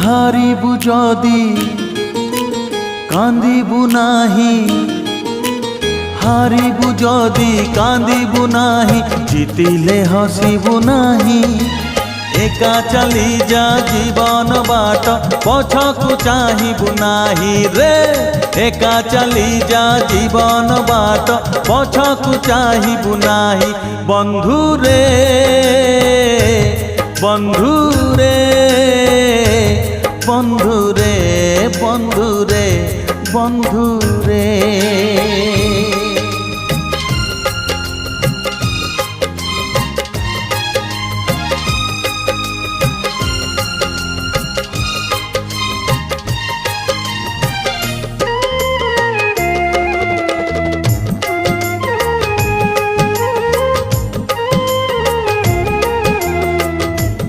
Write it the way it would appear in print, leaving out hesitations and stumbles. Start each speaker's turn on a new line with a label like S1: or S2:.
S1: হারিবু যদি কান্দিবু নাহি, হারিবু যদি কান্দিবু নাহি, জিতিলে হসিবু নাহি। একা চালি যা জীবন বাট, পছকু চাহিবু নাহি রে। একা চালি যা জীবন বাট, পছকু চাহিবু নাহি। বন্ধু রে বন্ধু রে বন্ধু রে বন্ধু রে বন্ধু রে।